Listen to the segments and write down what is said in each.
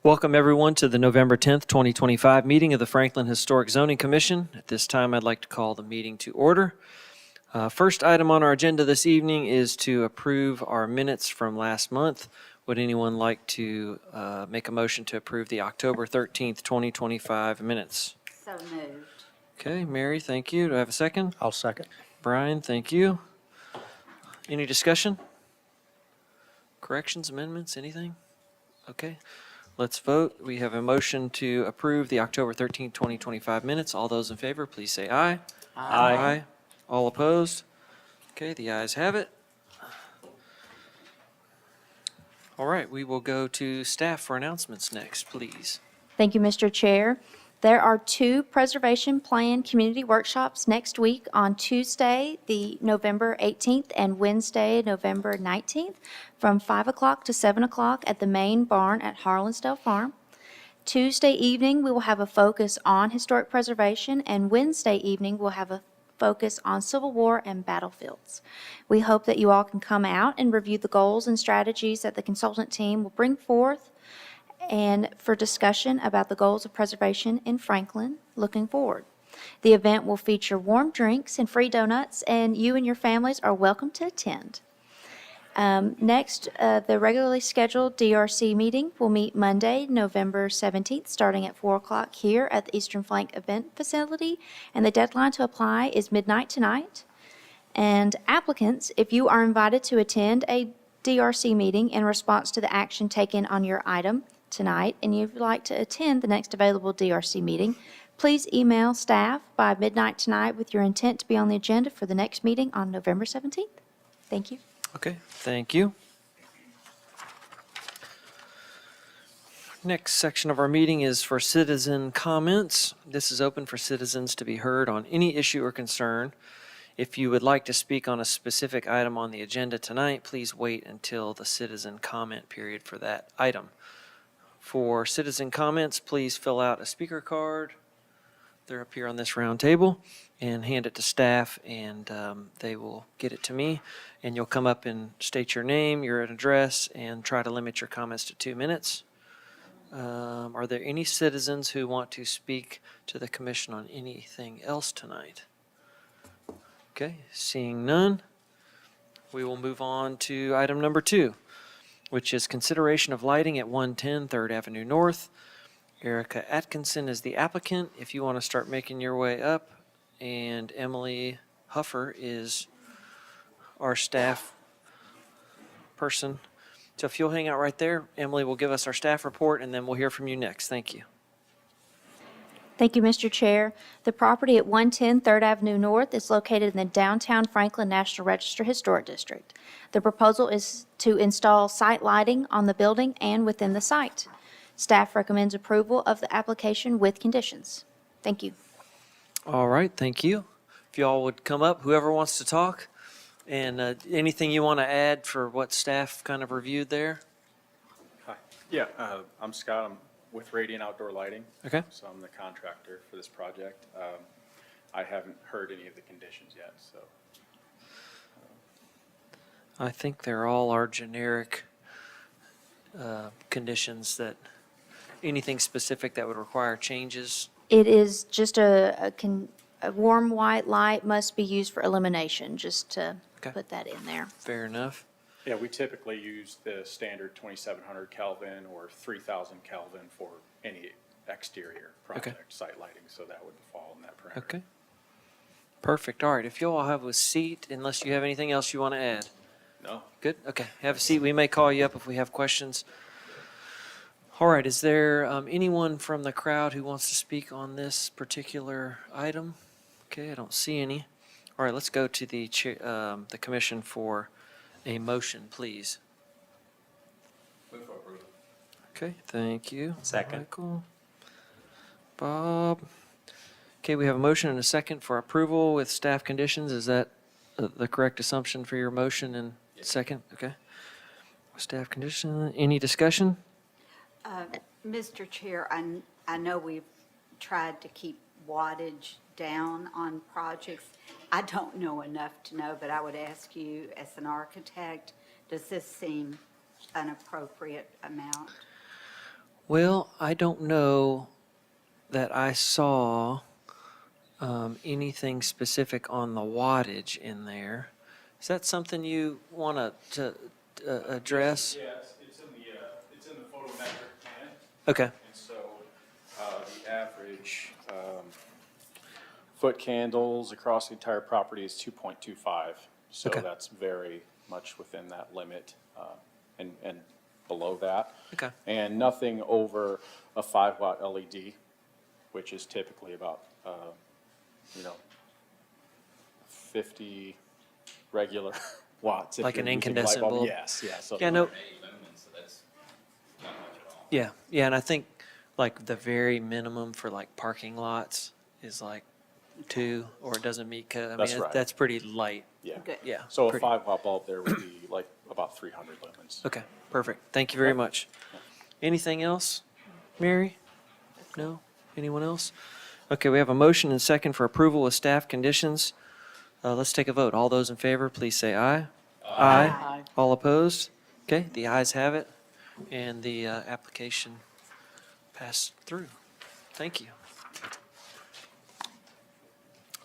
Welcome, everyone, to the November 10th, 2025 meeting of the Franklin Historic Zoning Commission. At this time, I'd like to call the meeting to order. First item on our agenda this evening is to approve our minutes from last month. Would anyone like to make a motion to approve the October 13th, 2025 minutes? So moved. Okay, Mary, thank you. Do I have a second? I'll second. Brian, thank you. Any discussion? Corrections, amendments, anything? Okay. Let's vote. We have a motion to approve the October 13th, 2025 minutes. All those in favor, please say aye. Aye. All opposed? Okay, the ayes have it. All right, we will go to staff for announcements next, please. Thank you, Mr. Chair. There are two preservation plan community workshops next week on Tuesday, the November 18th, and Wednesday, November 19th, from 5 o'clock to 7 o'clock at the main barn at Harlansdale Farm. Tuesday evening, we will have a focus on historic preservation, and Wednesday evening, we'll have a focus on Civil War and battlefields. We hope that you all can come out and review the goals and strategies that the consultant team will bring forth and for discussion about the goals of preservation in Franklin looking forward. The event will feature warm drinks and free donuts, and you and your families are welcome to attend. Next, the regularly scheduled DRC meeting will meet Monday, November 17th, starting at 4 o'clock here at the Eastern Flank Event Facility, and the deadline to apply is midnight tonight. And applicants, if you are invited to attend a DRC meeting in response to the action taken on your item tonight, and you'd like to attend the next available DRC meeting, please email staff by midnight tonight with your intent to be on the agenda for the next meeting on November 17th. Thank you. Okay, thank you. Next section of our meeting is for citizen comments. This is open for citizens to be heard on any issue or concern. If you would like to speak on a specific item on the agenda tonight, please wait until the citizen comment period for that item. For citizen comments, please fill out a speaker card. They're up here on this round table, and hand it to staff, and they will get it to me. And you'll come up and state your name, your address, and try to limit your comments to 2 minutes. Are there any citizens who want to speak to the commission on anything else tonight? Okay, seeing none, we will move on to item number 2, which is consideration of lighting at 110 3rd Avenue North. Erica Atkinson is the applicant. If you want to start making your way up, and Emily Huffer is our staff person. So if you'll hang out right there, Emily will give us our staff report, and then we'll hear from you next. Thank you. Thank you, Mr. Chair. The property at 110 3rd Avenue North is located in the downtown Franklin National Register Historic District. The proposal is to install site lighting on the building and within the site. Staff recommends approval of the application with conditions. Thank you. All right, thank you. If y'all would come up, whoever wants to talk, and anything you want to add for what staff kind of reviewed there? Hi. Yeah, I'm Scott. I'm with Radiant Outdoor Lighting. Okay. So I'm the contractor for this project. I haven't heard any of the conditions yet, so. I think they're all our generic conditions. That anything specific that would require changes? It is just a warm white light must be used for illumination, just to put that in there. Fair enough. Yeah, we typically use the standard 2700 Kelvin or 3000 Kelvin for any exterior project site lighting, so that would fall in that parameter. Okay. Perfect. All right. If you all have a seat, unless you have anything else you want to add. No. Good. Okay. Have a seat. We may call you up if we have questions. All right. Is there anyone from the crowd who wants to speak on this particular item? Okay. I don't see any. All right. Let's go to the commission for a motion, please. Move for approval. Okay. Thank you. Second. Michael. Bob. Okay. We have a motion and a second for approval with staff conditions. Is that the correct assumption for your motion and second? Okay. Staff condition. Any discussion? Mr. Chair, I know we've tried to keep wattage down on projects. I don't know enough to know, but I would ask you, as an architect, does this seem an appropriate amount? Well, I don't know that I saw anything specific on the wattage in there. Is that something you want to address? Yeah, it's in the photometric plan. Okay, And so, the average, foot candles across the entire property is 2.25. So Okay. that's very much within that limit, and below that. okay, And nothing over a 5-watt LED, which is typically about, 50 regular watts. if Like an you're using a light incandescent bulb? Yes, yeah. So Yeah, no, 8 lumens, so that's not much at all. yeah, and I think like the very minimum for like parking lots is like 2, or it doesn't meet code. I That's mean, right. that's pretty light. Yeah. Good. Yeah. So a pretty- 5-watt bulb there would be like about 300 lumens. Okay, perfect. Thank you very much. Anything else, Mary? No? Anyone else? Okay, we have a motion and second for approval with staff conditions. Let's take a vote. All those in favor, please say aye. Aye. All opposed? Okay, the ayes have it, and the application passed through. Thank you.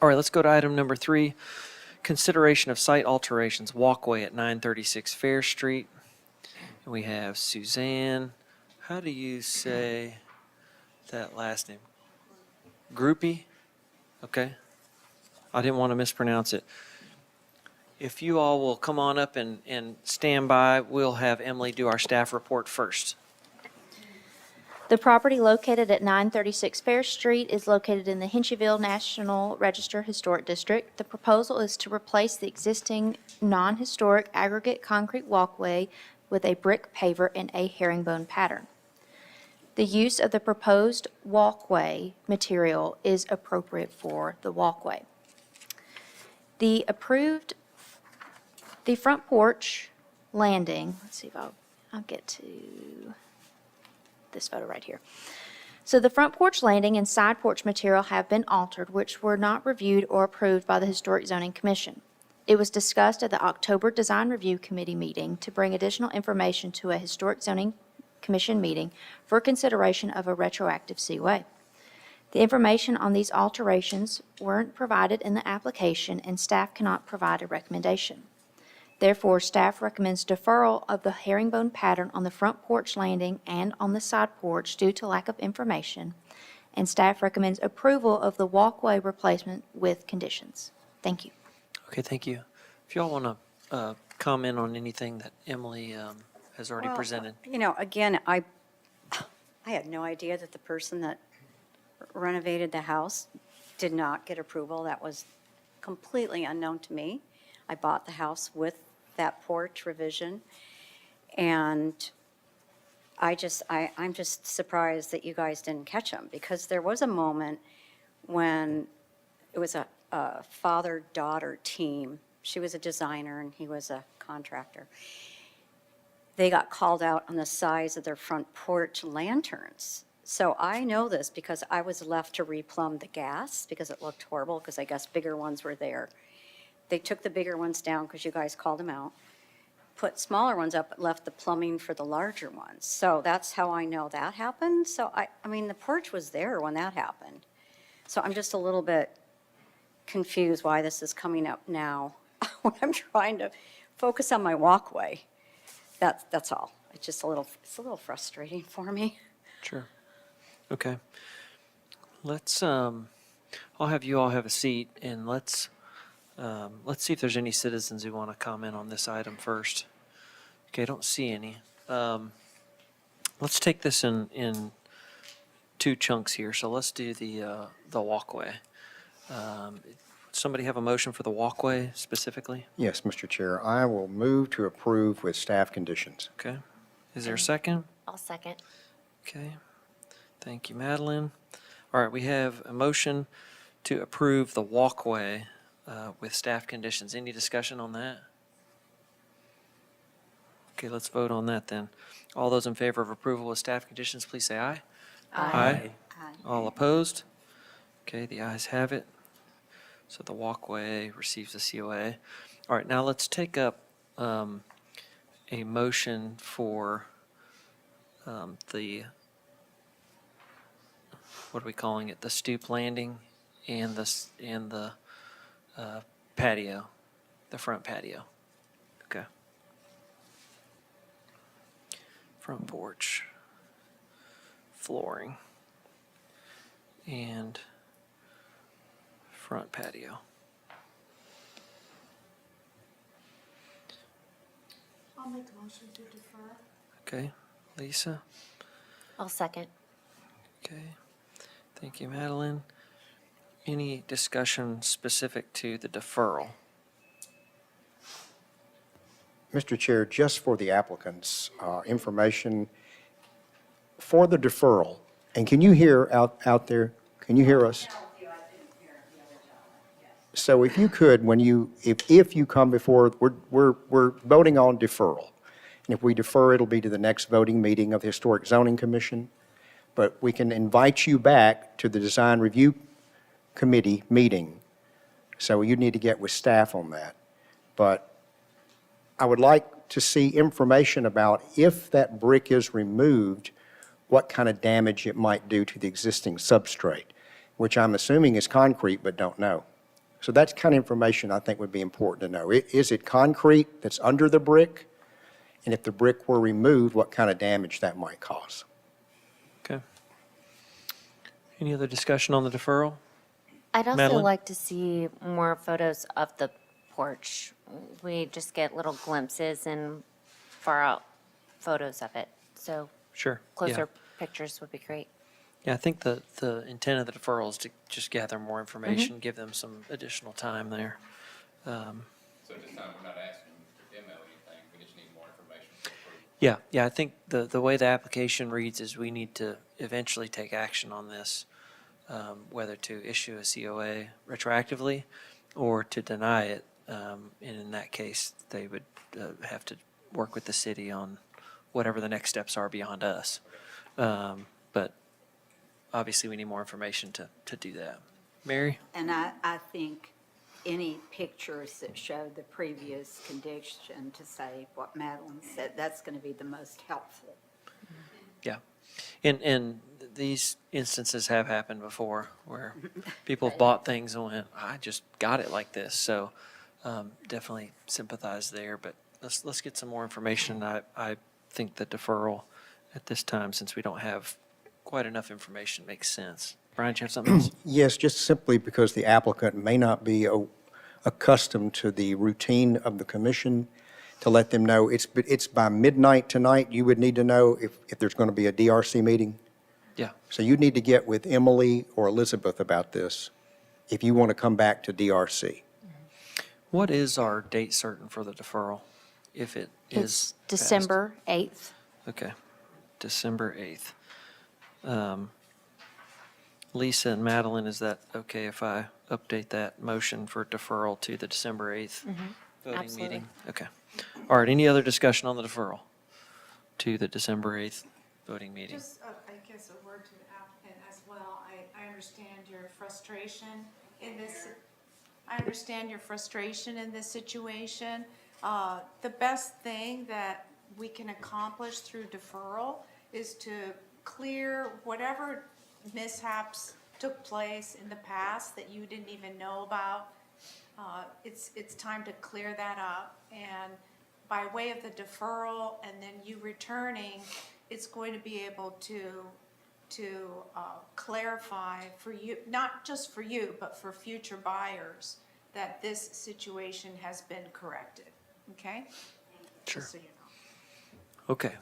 All right, let's go to item number 3, consideration of site alterations, walkway at 936 Fair Street. And we have Suzanne, how do you say that last name? Groupie? Okay. I didn't want to mispronounce it. If you all will come on up and stand by, we'll have Emily do our staff report first. The property located at 936 Fair Street is located in the Hinchyville National Register Historic District. The proposal is to replace the existing non-historic aggregate concrete walkway with a brick paver in a herringbone pattern. The use of the proposed walkway material is appropriate for the walkway. The front porch landing, let's see if I'll get to this photo right here. So the front porch landing and side porch material have been altered, which were not reviewed or approved by the Historic Zoning Commission. It was discussed at the October Design Review Committee meeting to bring additional information to a Historic Zoning Commission meeting for consideration of a retroactive COA. The information on these alterations weren't provided in the application, and staff cannot provide a recommendation. Therefore, staff recommends deferral of the herringbone pattern on the front porch landing and on the side porch due to lack of information, and staff recommends approval of the walkway replacement with conditions. Thank you. Okay, thank you. If y'all want to comment on anything that Emily has already Well, presented. Again, I had no idea that the person that renovated the house did not get approval. That was completely unknown to me. I bought the house with that porch revision, and I'm just surprised that you guys didn't catch them, because there was a moment when it was a father-daughter team. She was a designer and he was a contractor. They got called out on the size of their front porch lanterns. So I know this because I was left to replumb the gas because it looked horrible, because I guess bigger ones were there. They took the bigger ones down because you guys called them out, put smaller ones up, but left the plumbing for the larger ones. So that's how I know that happened. So I mean, the porch was there when that happened. So I'm just a little bit confused why this is coming up now when I'm trying to focus on my walkway. That's all. It's a little frustrating for me. Sure. Okay. Let's, I'll have you all have a seat, and let's see if there's any citizens who want to comment on this item first. Okay, I don't see any. Let's take this in 2 chunks here. So let's do the walkway. Somebody have a motion for the walkway specifically? Yes, Mr. Chair, I will move to approve with staff conditions. Okay. Is there a second? I'll second. Okay. Thank you, Madeline. All right, we have a motion to approve the walkway with staff conditions. Any discussion on that? Okay, let's vote on that then. All those in favor of approval with staff conditions, please say aye. Aye. All opposed? Okay, the ayes have it. So the walkway receives a COA. All right, now let's take up a motion for the what are we calling it? The stoop landing and the patio, the front patio. Okay. Front porch, flooring, and front patio. I'll make a motion to defer. Okay, Lisa? I'll second. Okay, thank you, Madeline. Any discussion specific to the deferral? Mr. Chair, just for the applicants' information, for the deferral, and can you hear out there? Can you hear us? So if you could, if you come before, we're voting on deferral. And if we defer, it'll be to the next voting meeting of the Historic Zoning Commission. But we can invite you back to the Design Review Committee meeting. So you need to get with staff on that. But I would like to see information about if that brick is removed, what kind of damage it might do to the existing substrate, which I'm assuming is concrete but don't know. So that's kind of information I think would be important to know. Is it concrete that's under the brick? And if the brick were removed, what kind of damage that might cause? Okay. Any other discussion on the deferral? I'd also Madeline? like to see more photos of the porch. We just get little glimpses and far out photos of it. So Sure. Yeah. closer pictures would be great. Yeah, I think the intent of the deferral is to just gather more information, give them some additional time there. So at this time, we're not asking to demo anything, we just need more information for approval. Yeah, I think the way the application reads is we need to eventually take action on this, whether to issue a COA retroactively or to deny it. And in that case, they would have to work with the city on whatever the next steps are beyond us. But obviously, we need more information to do that. Mary? And I think any pictures that show the previous condition, to say what Madeline said, that's going to be the most helpful. Yeah. And these instances have happened before where people have bought things and went, I just got it like this. So definitely sympathize there, but let's get some more information. I think the deferral at this time, since we don't have quite enough information, makes sense. Brian, do you have something else? Yes, just simply because the applicant may not be accustomed to the routine of the commission, to let them know it's by midnight tonight, you would need to know if there's going to be a DRC meeting. Yeah. So you need to get with Emily or Elizabeth about this if you want to come back to DRC. What is our date certain for the deferral, if it is It's passed? December 8th. Okay, December 8th. Lisa and Madeline, is that okay if I update that motion for deferral to the December 8th voting Absolutely. meeting? Okay. All right, any other discussion on the deferral to the December 8th voting meeting? Just, I guess, a word to the applicant as well. I understand your frustration in this. I understand your frustration in this situation. The best thing that we can accomplish through deferral is to clear whatever mishaps took place in the past that you didn't even know about. It's time to clear that up, and by way of the deferral and then you returning, it's going to be able to clarify for you, not just for you, but for future buyers, that this situation has been corrected, okay? Sure. Just so you know. Okay.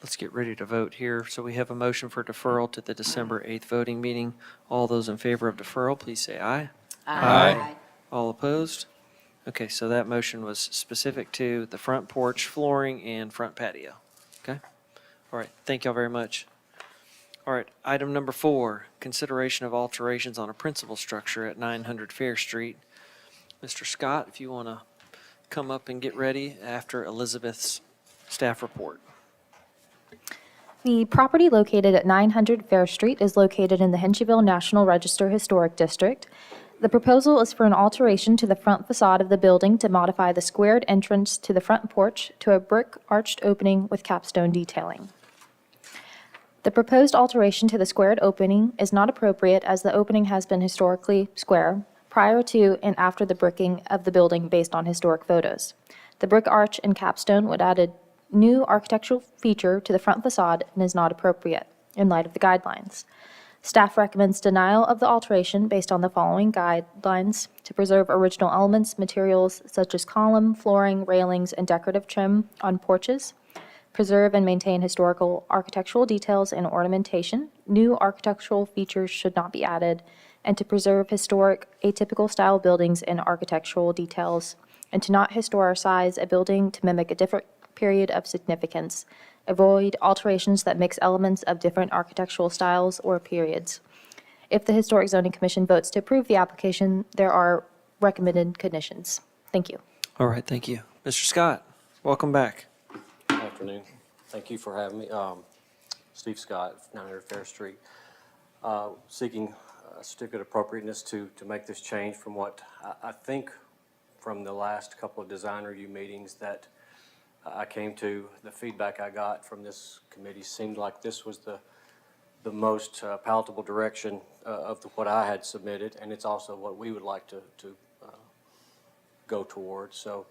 Let's get ready to vote here. So we have a motion for deferral to the December 8th voting meeting. All those in favor of deferral, please say aye. Aye. All opposed? Okay, so that motion was specific to the front porch, flooring, and front patio. Okay? All right, thank y'all very much. All right, item number 4, consideration of alterations on a principal structure at 900 Fair Street. Mr. Scott, if you want to come up and get ready after Elizabeth's staff report. The property located at 900 Fair Street is located in the Hensheyville National Register Historic District. The proposal is for an alteration to the front facade of the building to modify the squared entrance to the front porch to a brick arched opening with capstone detailing. The proposed alteration to the squared opening is not appropriate as the opening has been historically square prior to and after the bricking of the building based on historic photos. The brick arch and capstone would add a new architectural feature to the front facade and is not appropriate in light of the guidelines. Staff recommends denial of the alteration based on the following guidelines: to preserve original elements, materials such as column, flooring, railings, and decorative trim on porches, preserve and maintain historical architectural details and ornamentation. New architectural features should not be added, and to preserve historic atypical style buildings and architectural details, and to not historicize a building to mimic a different period of significance. Avoid alterations that mix elements of different architectural styles or periods. If the Historic Zoning Commission votes to approve the application, there are recommended conditions. Thank you. All right, thank you. Mr. Scott, welcome back. Afternoon. Thank you for having me. Steve Scott, 900 Fair Street. Seeking certificate of appropriateness to make this change from what I think from the last couple of design review meetings that I came to. The feedback I got from this committee seemed like this was the most palatable direction of what I had submitted, and it's also what we would like to go towards. So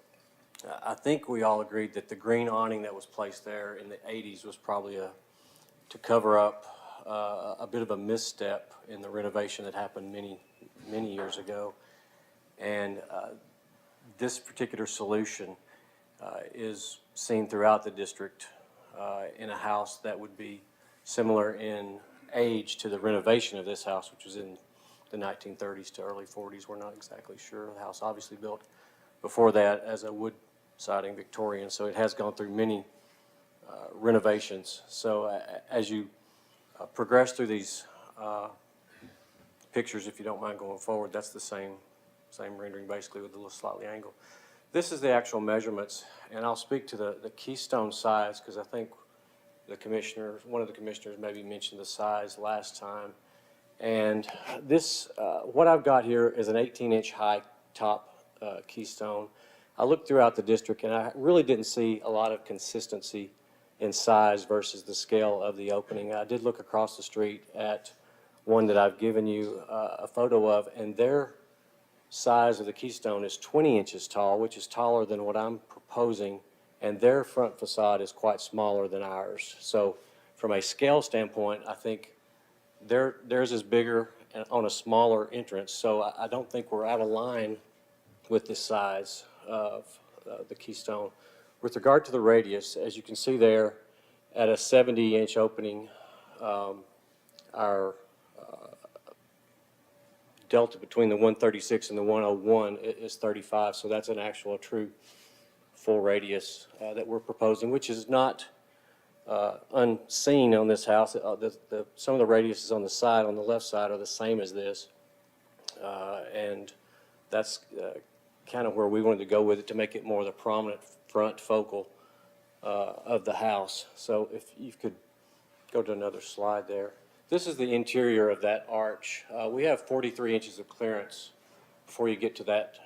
I think we all agreed that the green awning that was placed there in the 80s was probably to cover up a bit of a misstep in the renovation that happened many years ago. And this particular solution is seen throughout the district in a house that would be similar in age to the renovation of this house, which was in the 1930s to early 40s. We're not exactly sure. The house obviously built before that as a wood siding Victorian, so it has gone through many renovations. So as you progress through these pictures, if you don't mind going forward, that's the same rendering basically with a little slightly angled. This is the actual measurements, and I'll speak to the keystone size because I think one of the commissioners maybe mentioned the size last time. And this, what I've got here is an 18-inch high top keystone. I looked throughout the district and I really didn't see a lot of consistency in size versus the scale of the opening. I did look across the street at one that I've given you a photo of, and their size of the keystone is 20 inches tall, which is taller than what I'm proposing, and their front facade is quite smaller than ours. So from a scale standpoint, I think theirs is bigger and on a smaller entrance, so I don't think we're out of line with the size of the keystone. With regard to the radius, as you can see there, at a 70-inch opening, our delta between the 136 and the 101 is 35, so that's an actual true full radius that we're proposing, which is not unseen on this house. Some of the radiuses on the side, on the left side, are the same as this, and that's kind of where we wanted to go with it to make it more the prominent front focal of the house. So if you could go to another slide there. This is the interior of that arch. We have 43 inches of clearance before you get to that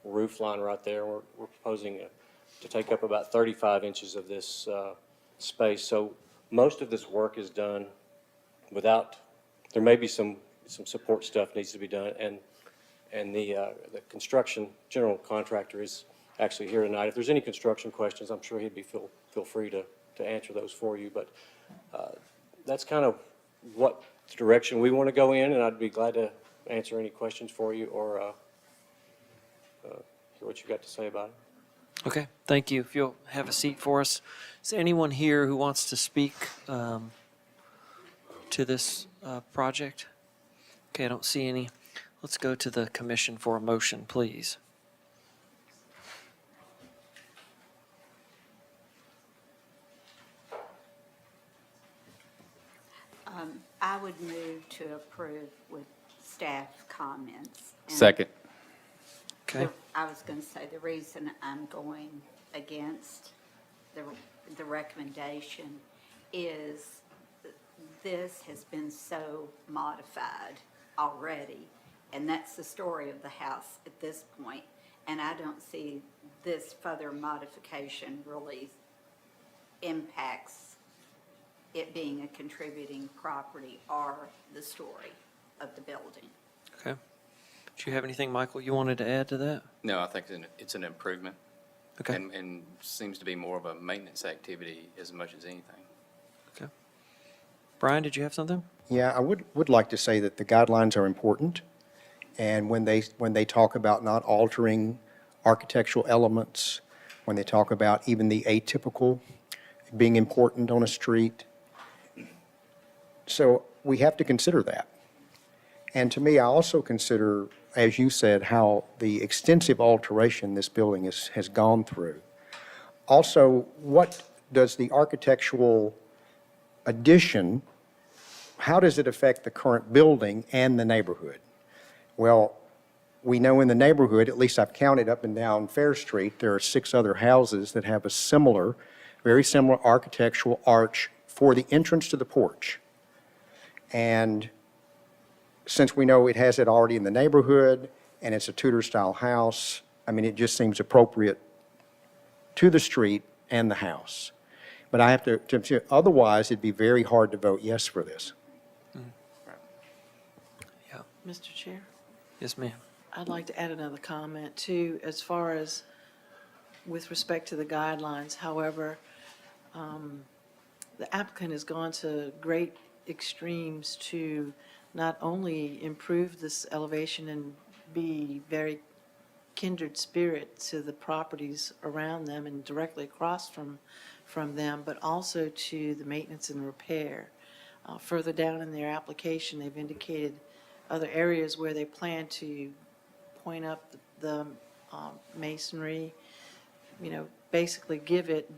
roof line right there. We're proposing to take up about 35 inches of this space. So most of this work is done without, there may be some support stuff needs to be done, and the construction general contractor is actually here tonight. If there's any construction questions, I'm sure he'd be feel free to answer those for you. But that's kind of what direction we want to go in, and I'd be glad to answer any questions for you or hear what you got to say about it. Okay, thank you. If you'll have a seat for us. Is there anyone here who wants to speak to this project? Okay, I don't see any. Let's go to the commission for a motion, please. I would move to approve with staff comments. And Second. Okay, I was going to say, the reason I'm going against the recommendation is this has been so modified already, and that's the story of the house at this point, and I don't see this further modification really impacts it being a contributing property or the story of the building. Okay. Do you have anything, Michael, you wanted to add to that? No, I think it's an improvement. Okay. And seems to be more of a maintenance activity as much as anything. Okay. Brian, did you have something? Yeah, I would like to say that the guidelines are important. And when they talk about not altering architectural elements, when they talk about even the atypical being important on a street. So we have to consider that. And to me, I also consider, as you said, how the extensive alteration this building has gone through. Also, what does the architectural addition, how does it affect the current building and the neighborhood? Well, we know in the neighborhood, at least I've counted up and down Fair Street, there are 6 other houses that have a similar, very similar architectural arch for the entrance to the porch. And since we know it has it already in the neighborhood and it's a Tudor-style house, I mean, it just seems appropriate to the street and the house. But I have to otherwise, it'd be very hard to vote yes for this. Yeah. Mr. Chair, Yes, ma'am. I'd like to add another comment too, as far as with respect to the guidelines. However, the applicant has gone to great extremes to not only improve this elevation and be very kindred spirit to the properties around them and directly across from them, but also to the maintenance and repair. Further down in their application, they've indicated other areas where they plan to point up the masonry, basically give it,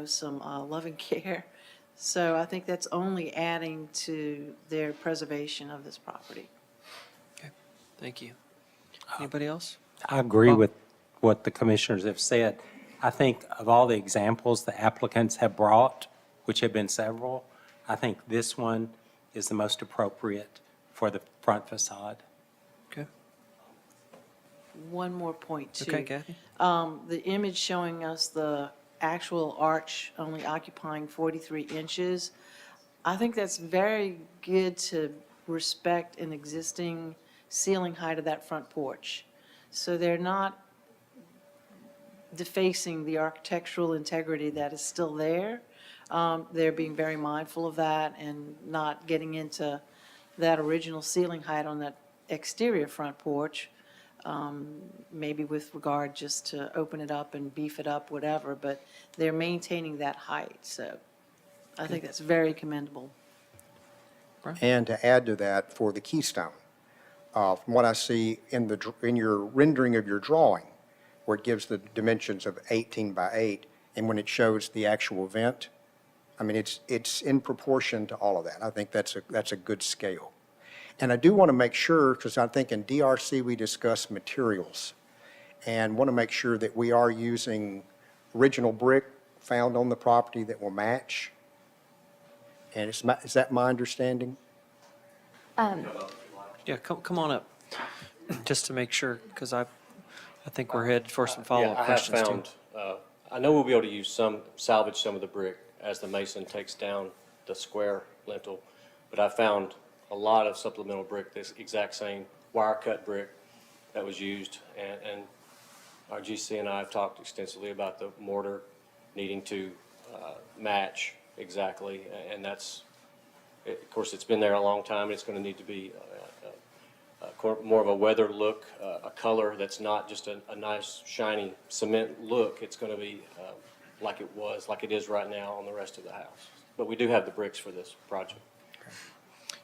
some loving care. So I think that's only adding to their preservation of this property. Thank you. Anybody else? I agree Bob? with what the commissioners have said. I think of all the examples the applicants have brought, which have been several, I think this one is the most appropriate for the front facade. Okay. One more point too. Okay, Kathy? The image showing us the actual arch only occupying 43 inches, I think that's very good to respect an existing ceiling height of that front porch. So they're not defacing the architectural integrity that is still there. They're being very mindful of that and not getting into that original ceiling height on that exterior front porch, maybe with regard just to open it up and beef it up, whatever, but they're maintaining that height. So I think that's very commendable. And to add to that, for the Keystone, from what I see in your rendering of your drawing, where it gives the dimensions of 18 by 8, and when it shows the actual vent, I mean, it's in proportion to all of that. I think that's a good scale. And I do want to make sure, because I think in DRC we discuss materials, and want to make sure that we are using original brick found on the property that will match. And is that my understanding? Yeah, come on up, just to make sure, because I think we're headed for some follow-up questions Yeah, I too. have found, I know we'll be able to salvage some of the brick as the mason takes down the square lintel, but I found a lot of supplemental brick, this exact same wire cut brick that was used, and our GC and I have talked extensively about the mortar needing to match exactly, and that's, of course, it's been there a long time, it's going to need to be more of a weather look, a color that's not just a nice shiny cement look. It's going to be like it is right now on the rest of the house. But we do have the bricks for this project.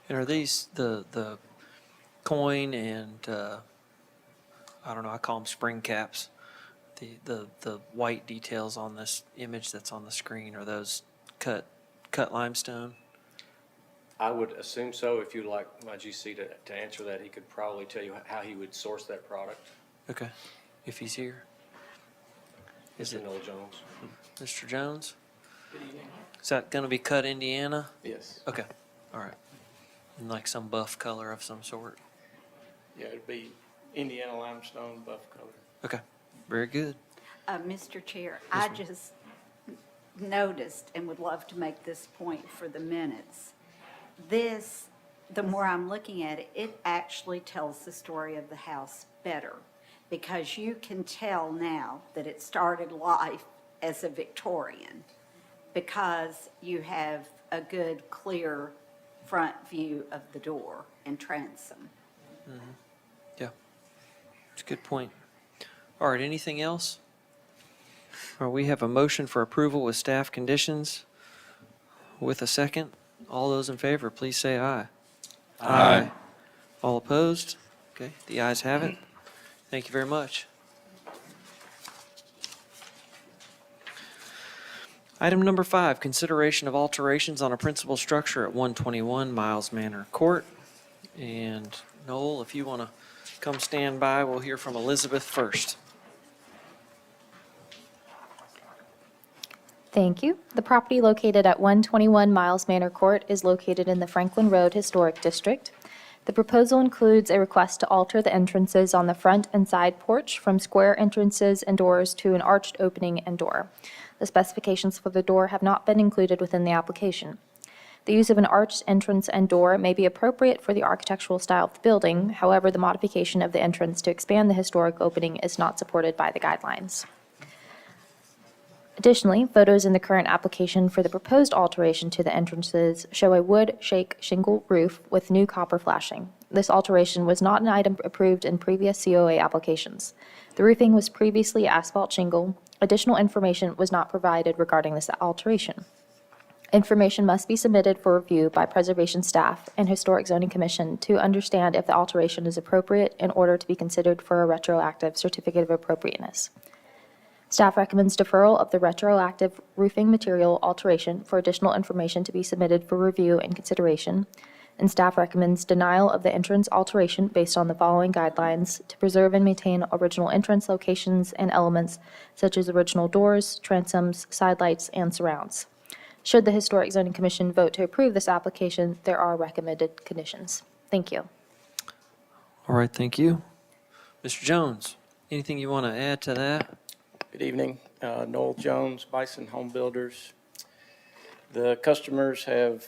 And are these the coin and, I don't know, I call them spring caps, the white details on this image that's on the screen, are those cut limestone? I would assume so. If you'd like my GC to answer that, he could probably tell you how he would source that product. Okay, if he's here. Is Mr. it Noel Jones. Mr. Jones? Is that going to be cut Indiana? Yes. Okay, all right. In like some buff color of some sort? Yeah, it'd be Indiana limestone buff color. Okay, very good. Mr. Chair, I just noticed and would love to make this point for the minutes. This, the more I'm looking at it, it actually tells the story of the house better, because you can tell now that it started life as a Victorian, because you have a good, clear front view of the door and transom. Yeah, it's a good point. All right, anything else? All right, we have a motion for approval with staff conditions with a second. All those in favor, please say aye. Aye. All opposed? Okay, the ayes have it. Thank you very much. Item number 5, consideration of alterations on a principal structure at 121 Miles Manor Court. And Noel, if you want to come stand by, we'll hear from Elizabeth first. Thank you. The property located at 121 Miles Manor Court is located in the Franklin Road Historic District. The proposal includes a request to alter the entrances on the front and side porch from square entrances and doors to an arched opening and door. The specifications for the door have not been included within the application. The use of an arched entrance and door may be appropriate for the architectural style of the building. However, the modification of the entrance to expand the historic opening is not supported by the guidelines. Additionally, photos in the current application for the proposed alteration to the entrances show a wood shake shingle roof with new copper flashing. This alteration was not an item approved in previous COA applications. The roofing was previously asphalt shingle. Additional information was not provided regarding this alteration. Information must be submitted for review by preservation staff and Historic Zoning Commission to understand if the alteration is appropriate in order to be considered for a retroactive certificate of appropriateness. Staff recommends deferral of the retroactive roofing material alteration for additional information to be submitted for review and consideration. And staff recommends denial of the entrance alteration based on the following guidelines: to preserve and maintain original entrance locations and elements such as original doors, transoms, side lights, and surrounds. Should the Historic Zoning Commission vote to approve this application, there are recommended conditions. Thank you. All right, thank you. Mr. Jones, anything you want to add to that? Good evening, Noel Jones, Bison Home Builders. The customers have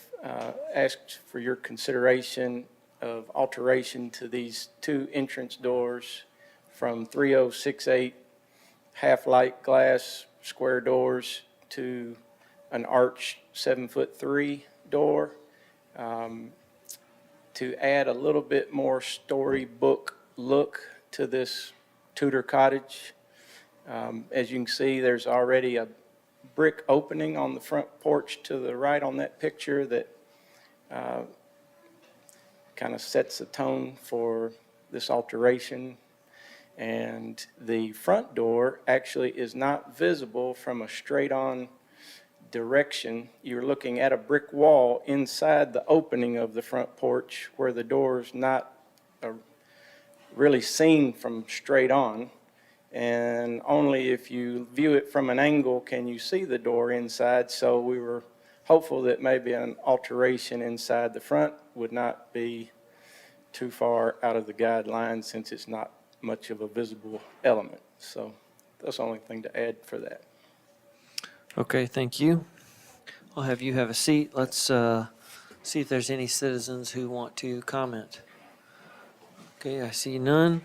asked for your consideration of alteration to these two entrance doors from 3068 half-light glass square doors to an arch 7'3" door, to add a little bit more storybook look to this Tudor cottage. As you can see, there's already a brick opening on the front porch to the right on that picture that kind of sets the tone for this alteration. And the front door actually is not visible from a straight-on direction. You're looking at a brick wall inside the opening of the front porch where the door's not really seen from straight on. And only if you view it from an angle can you see the door inside. So we were hopeful that maybe an alteration inside the front would not be too far out of the guidelines since it's not much of a visible element. So that's the only thing to add for that. Okay, thank you. I'll have you have a seat. Let's see if there's any citizens who want to comment. Okay, I see none.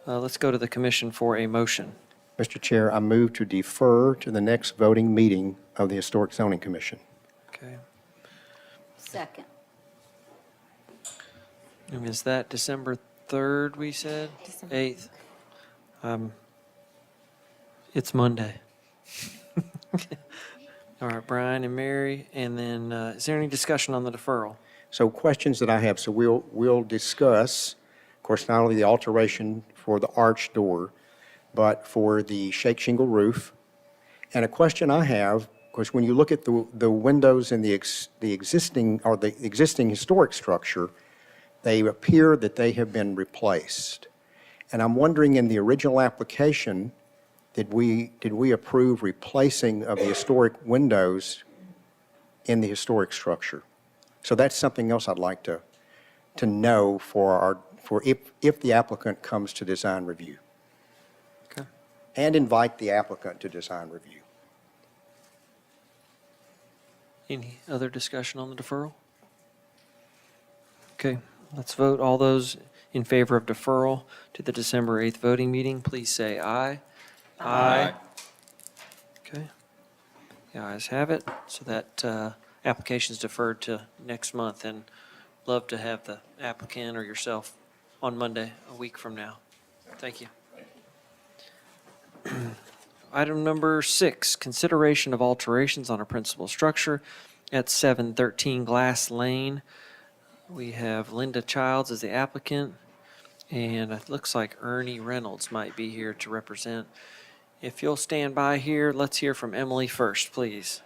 Let's go to the commission for a motion. Mr. Chair, I move to defer to the next voting meeting of the Historic Zoning Commission. Okay. Second. And is that December 3rd, we said? December 8th? It's Monday. All right, Brian and Mary, and then is there any discussion on the deferral? So questions that I have, so we'll discuss, of course, not only the alteration for the arch door, but for the shake shingle roof. And a question I have, of course, when you look at the windows in the existing historic structure, they appear that they have been replaced. And I'm wondering, in the original application, did we approve replacing of the historic windows in the historic structure? So that's something else I'd like to know for if the applicant comes to design review. Okay. And invite the applicant to design review. Any other discussion on the deferral? Okay, let's vote. All those in favor of deferral to the December 8th voting meeting, please say aye. Aye. Okay. The ayes have it, so that application is deferred to next month, and love to have the applicant or yourself on Monday, a week from now. Thank you. Item number 6, consideration of alterations on a principal structure at 713 Glass Lane. We have Linda Childs as the applicant, and it looks like Ernie Reynolds might be here to represent. If you'll stand by here, let's hear from Emily first, please.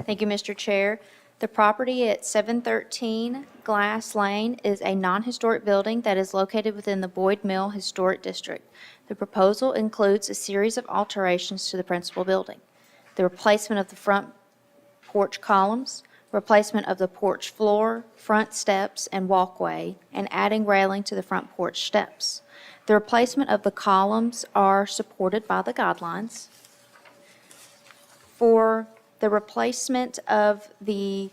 Thank you, Mr. Chair. The property at 713 Glass Lane is a non-historic building that is located within the Boyd Mill Historic District. The proposal includes a series of alterations to the principal building: the replacement of the front porch columns, replacement of the porch floor, front steps, and walkway, and adding railing to the front porch steps. The replacement of the columns are supported by the guidelines. For the replacement of the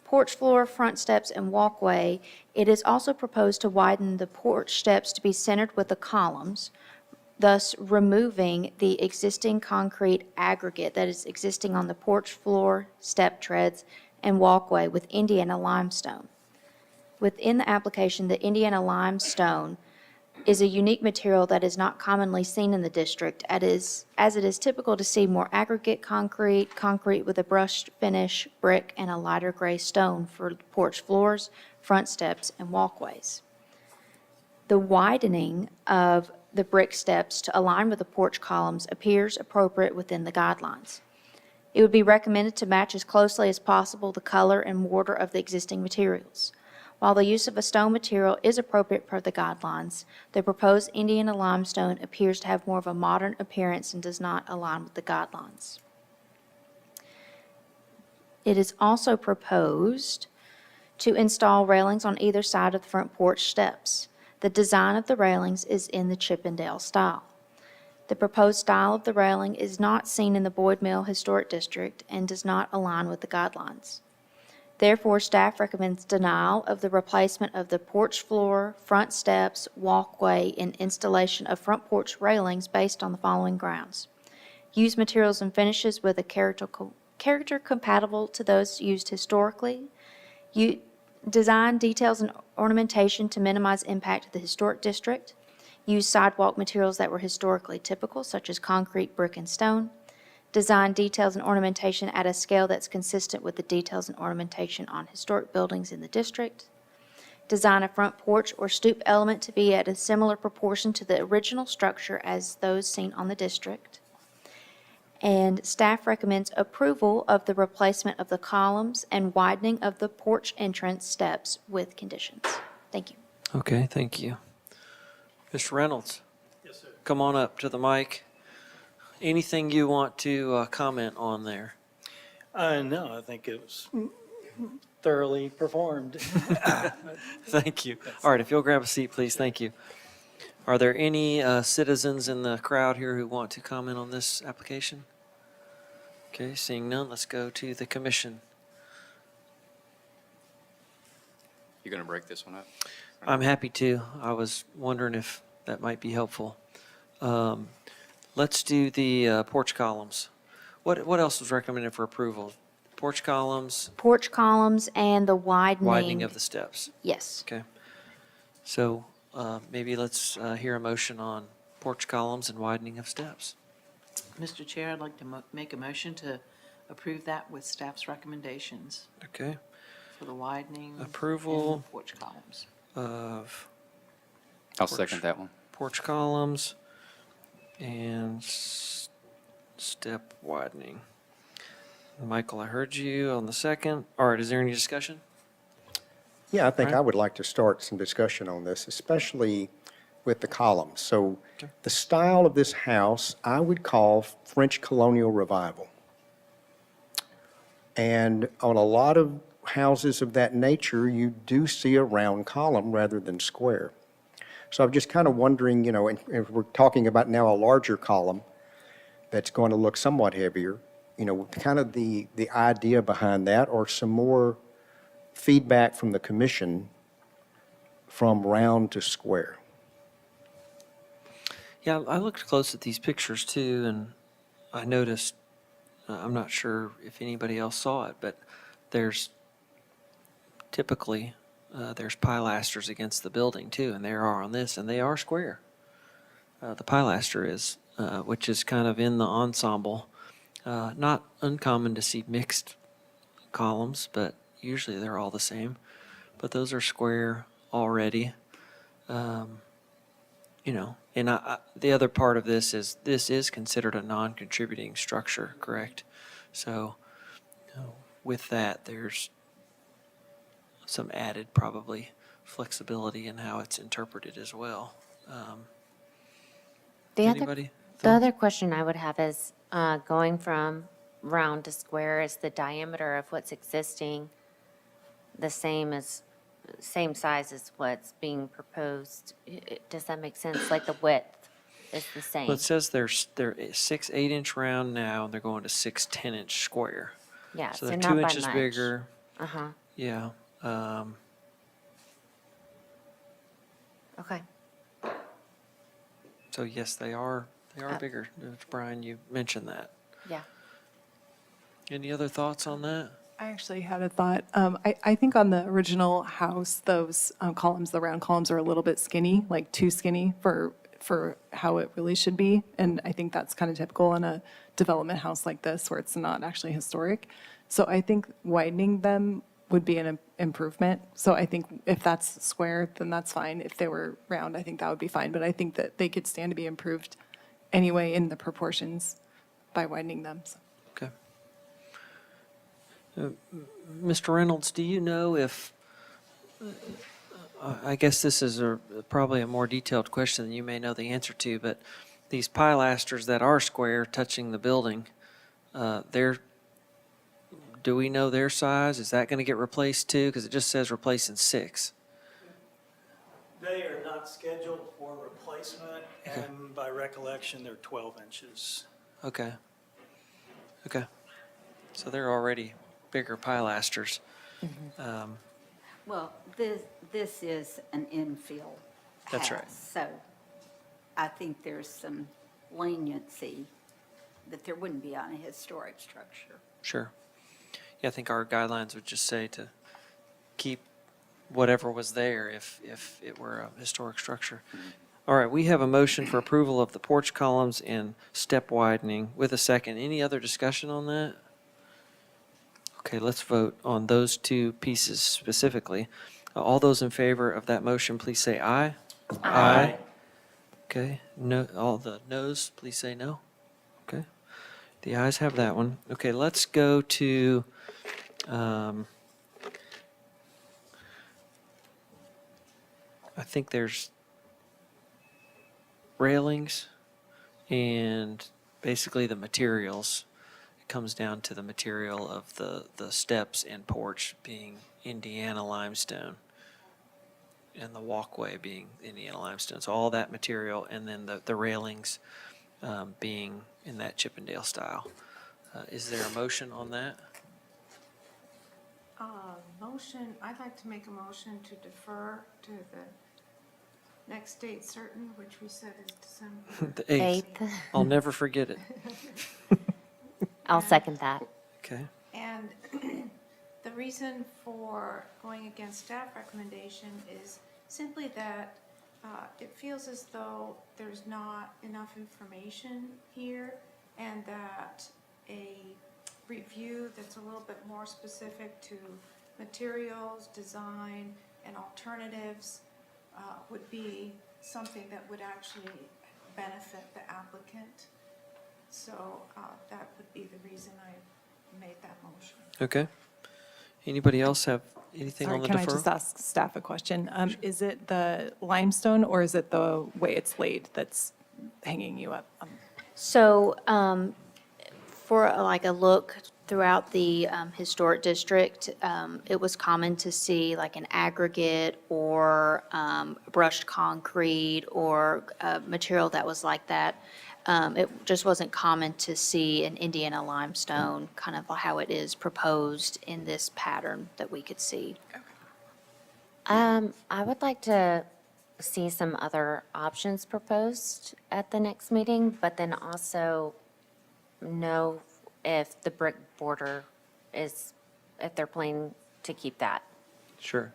porch floor, front steps, and walkway, it is also proposed to widen the porch steps to be centered with the columns, thus removing the existing concrete aggregate that is existing on the porch floor, step treads, and walkway with Indiana limestone. Within the application, the Indiana limestone is a unique material that is not commonly seen in the district, as it is typical to see more aggregate concrete, concrete with a brushed finish, brick, and a lighter gray stone for porch floors, front steps, and walkways. The widening of the brick steps to align with the porch columns appears appropriate within the guidelines. It would be recommended to match as closely as possible the color and mortar of the existing materials. While the use of a stone material is appropriate per the guidelines, the proposed Indiana limestone appears to have more of a modern appearance and does not align with the guidelines. It is also proposed to install railings on either side of the front porch steps. The design of the railings is in the Chippendale style. The proposed style of the railing is not seen in the Boyd Mill Historic District and does not align with the guidelines. Therefore, staff recommends denial of the replacement of the porch floor, front steps, walkway, and installation of front porch railings based on the following grounds: use materials and finishes with a character compatible to those used historically, design details and ornamentation to minimize impact to the historic district, use sidewalk materials that were historically typical, such as concrete, brick, and stone, design details and ornamentation at a scale that's consistent with the details and ornamentation on historic buildings in the district, design a front porch or stoop element to be at a similar proportion to the original structure as those seen on the district, and staff recommends approval of the replacement of the columns and widening of the porch entrance steps with conditions. Thank you. Okay, thank you. Mr. Reynolds? Yes, sir. Come on up to the mic. Anything you want to comment on there? No, I think it was thoroughly performed. Thank you. All right, if you'll grab a seat, please. Thank you. Are there any citizens in the crowd here who want to comment on this application? Okay, seeing none, let's go to the commission. You gonna break this one up? I'm happy to. I was wondering if that might be helpful. Let's do the porch columns. What else was recommended for approval? Porch columns, Porch columns and the widening. widening of the steps. Yes. Okay. So maybe let's hear a motion on porch columns and widening of steps. Mr. Chair, I'd like to make a motion to approve that with staff's recommendations Okay. for the widening. Approval. and porch columns. Of I'll Porch. second that one. porch columns and step widening. Michael, I heard you on the second. All right, is there any discussion? Yeah, I think Right. I would like to start some discussion on this, especially with the columns. So Okay. the style of this house, I would call French colonial revival. And on a lot of houses of that nature, you do see a round column rather than square. So I'm just kind of wondering, and if we're talking about now a larger column that's going to look somewhat heavier, kind of the idea behind that, or some more feedback from the commission from round to square. Yeah, I looked close at these pictures too, and I noticed, I'm not sure if anybody else saw it, but there's typically, there's pilasters against the building too, and there are on this, and they are square. The pilaster is, which is kind of in the ensemble. Not uncommon to see mixed columns, but usually they're all the same. But those are square already. And the other part of this is considered a non-contributing structure, correct? So with that, there's some added probably flexibility in how it's interpreted as well. The Anybody? other question I would have is, going from round to square, is the diameter of what's existing the same size as what's being proposed? Does that make sense? Like the width is the same? Well, it says they're 6 8-inch round now, and they're going to 6 10-inch square. Yeah, So so they're not 2 by inches much. bigger. Uh-huh, Yeah. okay. So yes, they are bigger. Brian, you mentioned that. Yeah. Any other thoughts on that? I actually had a thought. I think on the original house, those columns, the round columns are a little bit skinny, like too skinny for how it really should be. And I think that's kind of typical in a development house like this where it's not actually historic. So I think widening them would be an improvement. So I think if that's square, then that's fine. If they were round, I think that would be fine. But I think that they could stand to be improved anyway in the proportions by widening them. So. Okay. Mr. Reynolds, do you know if, I guess this is probably a more detailed question than you may know the answer to, but these pilasters that are square touching the building, do we know their size? Is that going to get replaced too? Because it just says replacing 6. They are not scheduled for replacement, and by recollection, they're 12 inches. Okay. Okay. So they're already bigger pilasters. Well, this is an infill That's right. house, so I think there's some leniency that there wouldn't be on a historic structure. Sure. Yeah, I think our guidelines would just say to keep whatever was there if it were a historic structure. All right, we have a motion for approval of the porch columns and step widening with a second. Any other discussion on that? Okay, let's vote on those two pieces specifically. All those in favor of that motion, please say aye. Aye. Okay, no, all the noes, please say no. Okay, the ayes have that one. Okay, let's go to, I think there's railings and basically the materials. It comes down to the material of the steps and porch being Indiana limestone and the walkway being Indiana limestone. So all that material, and then the railings being in that Chippendale style. Is there a motion on that? I'd like to make a motion to defer to the next date certain, which we said is December. The 8th. 8th. I'll never forget it. I'll second that. Okay. And the reason for going against staff recommendation is simply that it feels as though there's not enough information here, and that a review that's a little bit more specific to materials, design, and alternatives would be something that would actually benefit the applicant. So that would be the reason I made that motion. Okay. Anybody else have anything on the Can I deferral? just ask staff a question? Is it the limestone or is it the way it's laid that's hanging you up? So for like a look throughout the historic district, it was common to see like an aggregate or brushed concrete or material that was like that. It just wasn't common to see an Indiana limestone, kind of how it is proposed in this pattern that we could see. I would like to see some other options proposed at the next meeting, but then also know if the brick border is, if they're planning to keep that. Sure.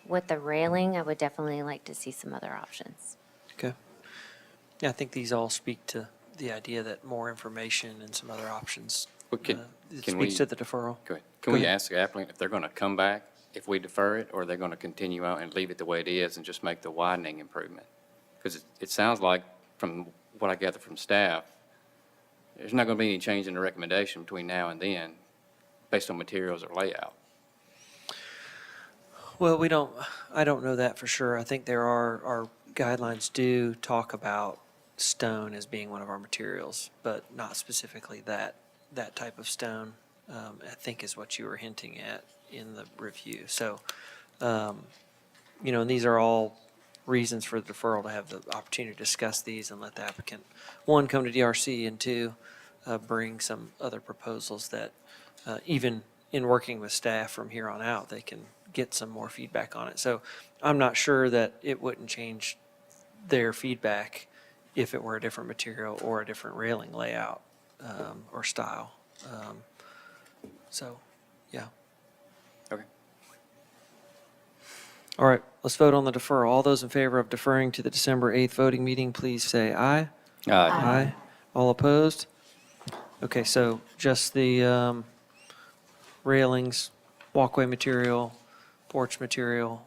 With the railing, I would definitely like to see some other options. Okay. Yeah, I think these all speak to the idea that more information and some other options. Well, It speaks to the deferral. Go ahead. Can we ask the applicant if they're going to come back if we defer it, or they're going to continue out and leave it the way it is and just make the widening improvement? Because it sounds like, from what I gather from staff, there's not going to be any change in the recommendation between now and then based on materials or layout. Well, I don't know that for sure. I think our guidelines do talk about stone as being one of our materials, but not specifically that type of stone, I think is what you were hinting at in the review. So, and these are all reasons for the deferral, to have the opportunity to discuss these and let the applicant, one, come to DRC, and two, bring some other proposals that, even in working with staff from here on out, they can get some more feedback on it. So I'm not sure that it wouldn't change their feedback if it were a different material or a different railing layout or style. So, yeah. Okay. All right, let's vote on the deferral. All those in favor of deferring to the December 8th voting meeting, please say aye. Aye. All opposed? Okay, so just the railings, walkway material, porch material,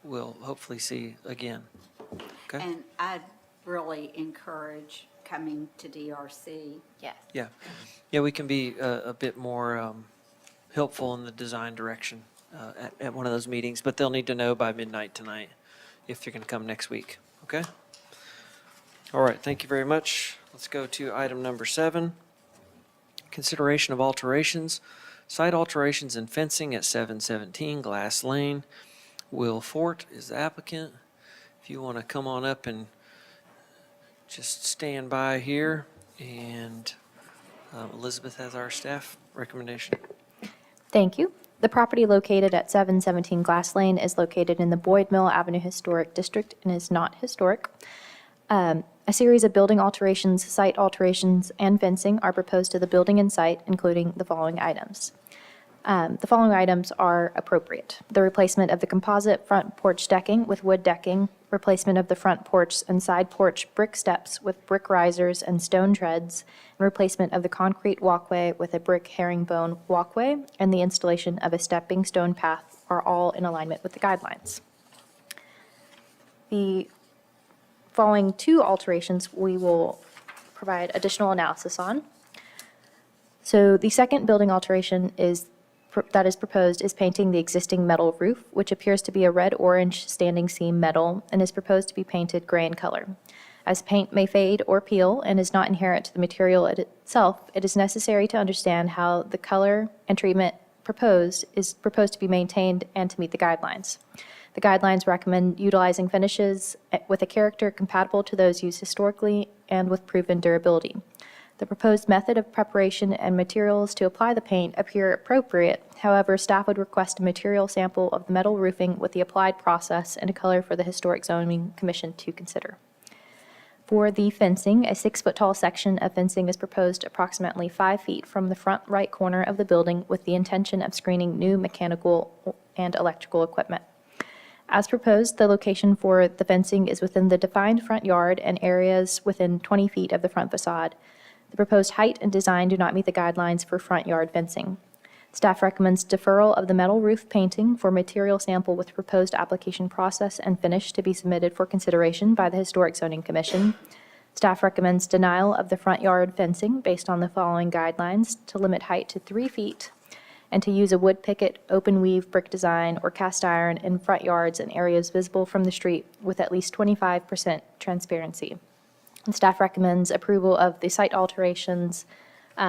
we'll hopefully see again. Okay? And I'd really encourage coming to DRC. Yes. Yeah. Yeah, we can be a bit more helpful in the design direction at one of those meetings, but they'll need to know by midnight tonight if they're going to come next week. Okay? All right, thank you very much. Let's go to item number 7. Consideration of alterations, site alterations and fencing at 717 Glass Lane. Will Fort is the applicant. If you want to come on up and just stand by here, and Elizabeth has our staff recommendation. Thank you. The property located at 717 Glass Lane is located in the Boyd Mill Avenue Historic District and is not historic. A series of building alterations, site alterations, and fencing are proposed to the building and site, including the following items. The following items are appropriate: the replacement of the composite front porch decking with wood decking, replacement of the front porch and side porch brick steps with brick risers and stone treads, and replacement of the concrete walkway with a brick herringbone walkway, and the installation of a stepping stone path are all in alignment with the guidelines. The following two alterations we will provide additional analysis on. So the second building alteration that is proposed is painting the existing metal roof, which appears to be a red-orange standing seam metal and is proposed to be painted gray in color. As paint may fade or peel and is not inherent to the material itself, it is necessary to understand how the color and treatment is proposed to be maintained and to meet the guidelines. The guidelines recommend utilizing finishes with a character compatible to those used historically and with proven durability. The proposed method of preparation and materials to apply the paint appear appropriate. However, staff would request a material sample of the metal roofing with the applied process and a color for the Historic Zoning Commission to consider. For the fencing, a 6-foot-tall section of fencing is proposed approximately 5 feet from the front right corner of the building with the intention of screening new mechanical and electrical equipment. As proposed, the location for the fencing is within the defined front yard and areas within 20 feet of the front facade. The proposed height and design do not meet the guidelines for front yard fencing. Staff recommends deferral of the metal roof painting for material sample with proposed application process and finish to be submitted for consideration by the Historic Zoning Commission. Staff recommends denial of the front yard fencing based on the following guidelines: to limit height to 3 feet, and to use a wood picket, open weave brick design, or cast iron in front yards and areas visible from the street with at least 25% transparency. And staff recommends approval of the site alterations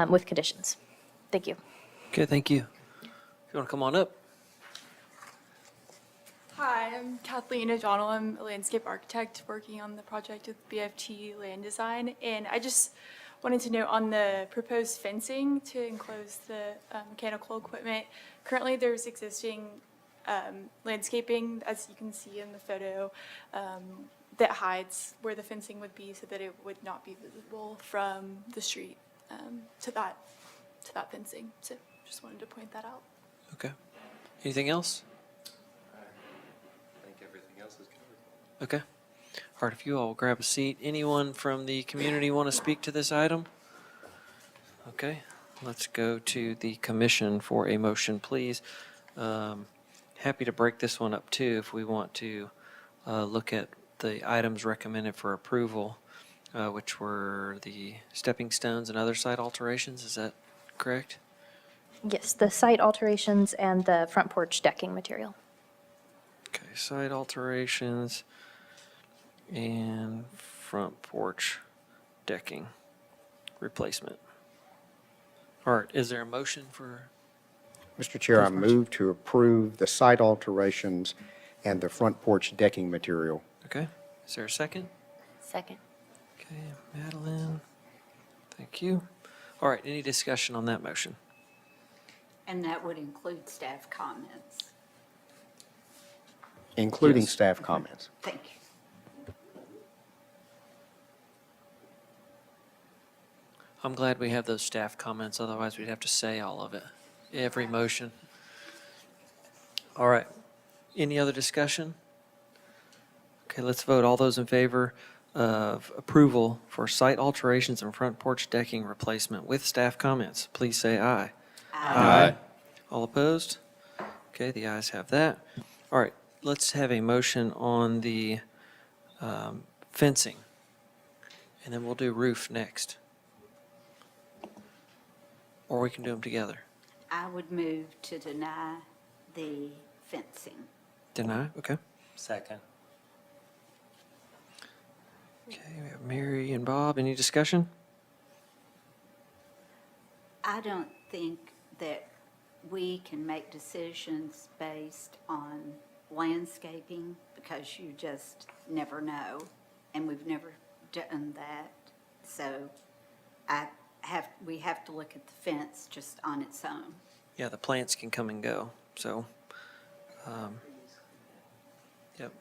with conditions. Thank you. Okay, thank you. If you want to come on up. Hi, I'm Kathleen O'Donnell. I'm a landscape architect working on the project with BFT Land Design. And I just wanted to note on the proposed fencing to enclose the mechanical equipment. Currently, there's existing landscaping, as you can see in the photo, that hides where the fencing would be so that it would not be visible from the street to that fencing. So just wanted to point that out. Okay. Anything else? I think everything else is covered. Okay. All right, if you all will grab a seat. Anyone from the community want to speak to this item? Okay, let's go to the commission for a motion, please. Happy to break this one up too if we want to look at the items recommended for approval, which were the stepping stones and other site alterations. Is that correct? Yes, the site alterations and the front porch decking material. Okay, site alterations and front porch decking replacement. All right, is there a motion for, Mr. Chair, I move to approve the site alterations and the front porch decking material. okay, is there a second? Second. Okay, Madeline, thank you. All right, any discussion on that motion? And that would include staff comments. Including Yes. staff comments. Thank you. I'm glad we have those staff comments, otherwise we'd have to say all of it, every motion. All right, any other discussion? Okay, let's vote. All those in favor of approval for site alterations and front porch decking replacement with staff comments, please say aye. Aye. All opposed? Okay, the ayes have that. All right, let's have a motion on the fencing, and then we'll do roof next. Or we can do them together. I would move to deny the fencing. Deny, okay. Second. Okay, we have Mary and Bob. Any discussion? I don't think that we can make decisions based on landscaping because you just never know, and we've never done that. So we have to look at the fence just on its own. Yeah, the plants can come and go, so, yep.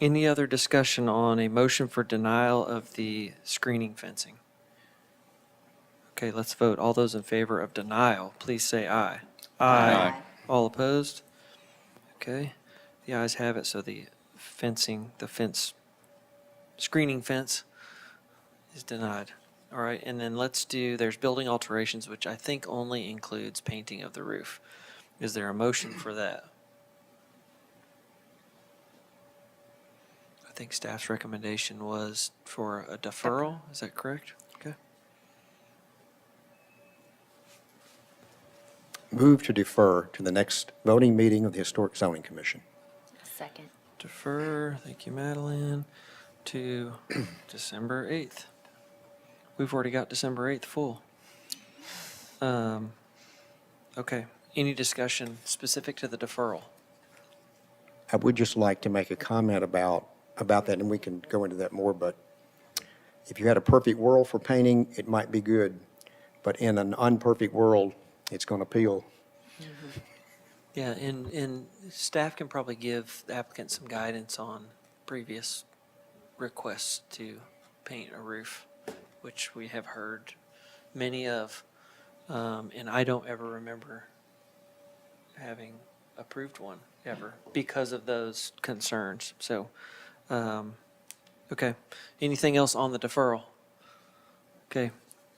Any other discussion on a motion for denial of the screening fencing? Okay, let's vote. All those in favor of denial, please say aye. Aye. All opposed? Okay, the ayes have it, so the fence, screening fence is denied. All right, and then there's building alterations, which I think only includes painting of the roof. Is there a motion for that? I think staff's recommendation was for a deferral, is that correct? Okay. Move to defer to the next voting meeting of the Historic Zoning Commission. Second. Defer, thank you, Madeline, to December 8th. We've already got December 8th full. Okay, any discussion specific to the deferral? I would just like to make a comment about that, and we can go into that more, but if you had a perfect world for painting, it might be good, but in an unperfect world, it's going to peel. Yeah, and staff can probably give the applicant some guidance on previous requests to paint a roof, which we have heard many of, and I don't ever remember having approved one ever because of those concerns. So, okay. Anything else on the deferral? Okay.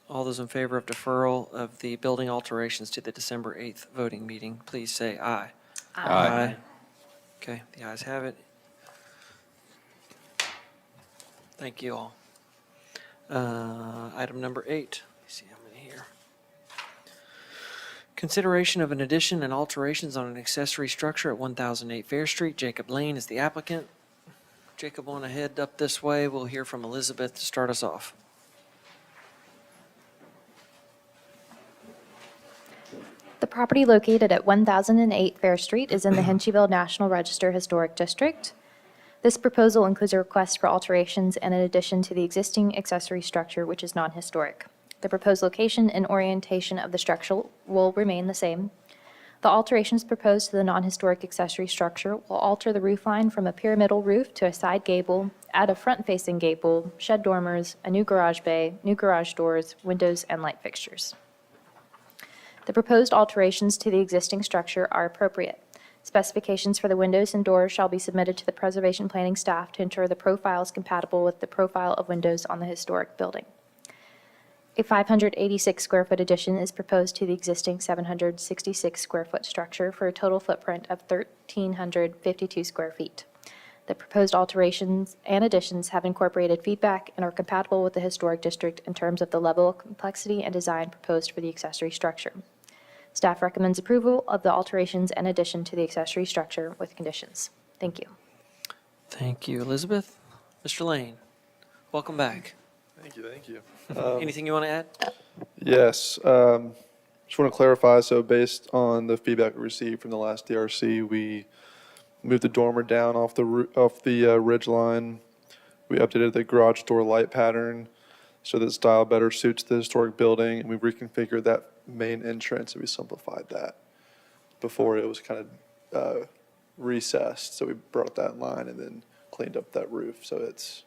All those in favor of deferral of the building alterations to the December 8th voting meeting, please say aye. Aye. Okay, the ayes have it. Thank you all. Item number 8. Let me see how many here. Consideration of an addition and alterations on an accessory structure at 1008 Fair Street. Jacob Lane is the applicant. Jacob, want to head up this way? We'll hear from Elizabeth to start us off. The property located at 1008 Fair Street is in the Hensheyville National Register Historic District. This proposal includes a request for alterations and an addition to the existing accessory structure, which is non-historic. The proposed location and orientation of the structure will remain the same. The alterations proposed to the non-historic accessory structure will alter the roof line from a pyramidal roof to a side gable, add a front-facing gable, shed dormers, a new garage bay, new garage doors, windows, and light fixtures. The proposed alterations to the existing structure are appropriate. Specifications for the windows and doors shall be submitted to the preservation planning staff to ensure the profile is compatible with the profile of windows on the historic building. A 586 square foot addition is proposed to the existing 766 square foot structure for a total footprint of 1,352 square feet. The proposed alterations and additions have incorporated feedback and are compatible with the historic district in terms of the level of complexity and design proposed for the accessory structure. Staff recommends approval of the alterations and addition to the accessory structure with conditions. Thank you. Thank you, Elizabeth. Mr. Lane, welcome back. Thank you. Anything you want to add? Yes, just want to clarify, so based on the feedback we received from the last DRC, we moved the dormer down off the ridge line. We updated the garage door light pattern so that style better suits the historic building, and we reconfigured that main entrance, and we simplified that. Before, it was kind of recessed, so we brought that in line and then cleaned up that roof, so it's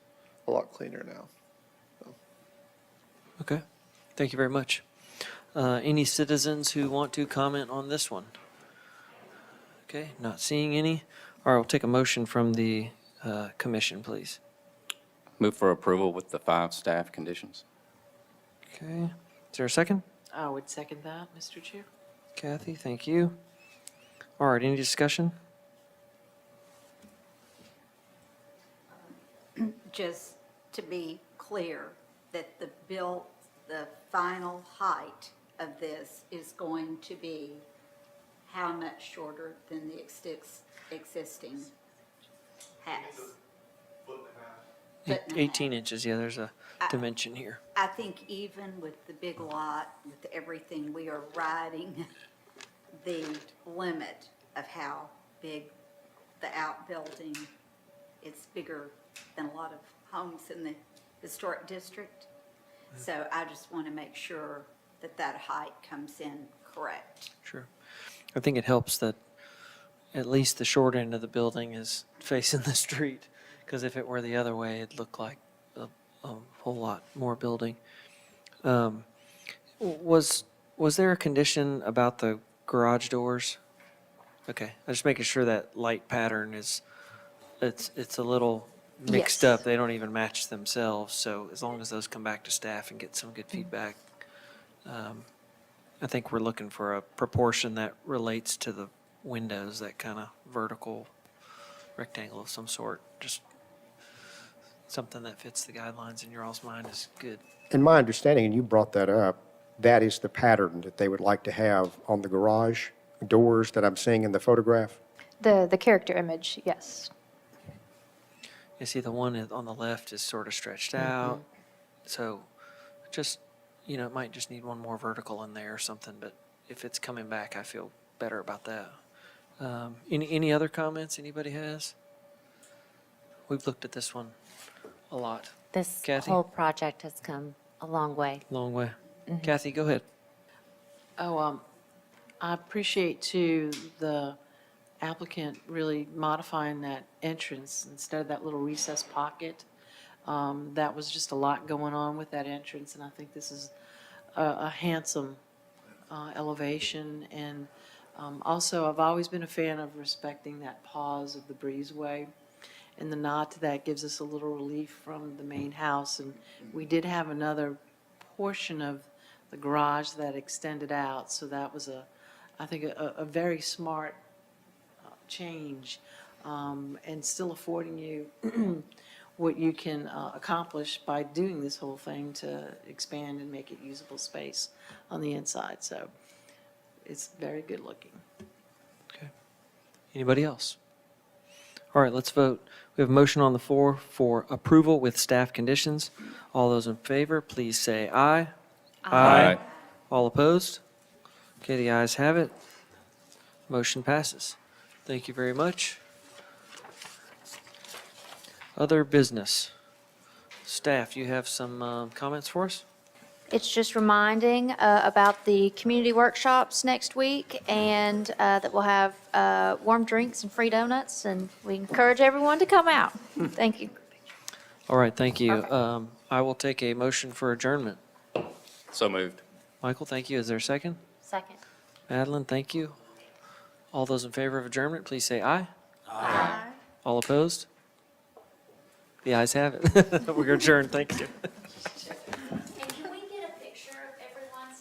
a lot cleaner now. Okay, thank you very much. Any citizens who want to comment on this one? Okay, not seeing any. All right, we'll take a motion from the commission, please. Move for approval with the 5 staff conditions. Okay, is there a second? I would second that, Mr. Chair. Kathy, thank you. All right, any discussion? Just to be clear, that the final height of this is going to be how much shorter than the existing house? Foot and a half. 18 inches, yeah, there's a dimension here. I think even with the big lot, with everything, we are riding the limit of how big the outbuilding, it's bigger than a lot of homes in the historic district. So I just want to make sure that that height comes in correct. Sure. I think it helps that at least the short end of the building is facing the street, because if it were the other way, it'd look like a whole lot more building. Was there a condition about the garage doors? Okay, I'm just making sure that light pattern is, it's a little mixed Yes. up. They don't even match themselves, so as long as those come back to staff and get some good feedback, I think we're looking for a proportion that relates to the windows, that kind of vertical rectangle of some sort. Just something that fits the guidelines in your all's mind is good. In my understanding, and you brought that up, that is the pattern that they would like to have on the garage doors that I'm seeing in the photograph. The character image, yes. You see the one on the left is sort of stretched out, so just, it might just need one more vertical in there or something, but if it's coming back, I feel better about that. Any other comments anybody has? We've looked at this one a lot. This Kathy? whole project has come a long way. Long way. Kathy, go ahead. Oh, I appreciate too the applicant really modifying that entrance instead of that little recessed pocket. That was just a lot going on with that entrance, and I think this is a handsome elevation. And also, I've always been a fan of respecting that pause of the breezeway. And the nod to that gives us a little relief from the main house. And we did have another portion of the garage that extended out, so that was I think a very smart change, and still affording you what you can accomplish by doing this whole thing to expand and make it usable space on the inside. So it's very good looking. Okay. Anybody else? All right, let's vote. We have a motion on the floor for approval with staff conditions. All those in favor, please say aye. Aye. All opposed? Okay, the ayes have it. Motion passes. Thank you very much. Other business. Staff, you have some comments for us? It's just reminding about the community workshops next week, and that we'll have warm drinks and free donuts, and we encourage everyone to come out. Thank you. All right, thank you. I will take a motion for adjournment. So moved. Michael, thank you. Is there a second? Second. Madeline, thank you. All those in favor of adjournment, please say aye. Aye. All opposed? The ayes have it. We're adjourned. Thank you.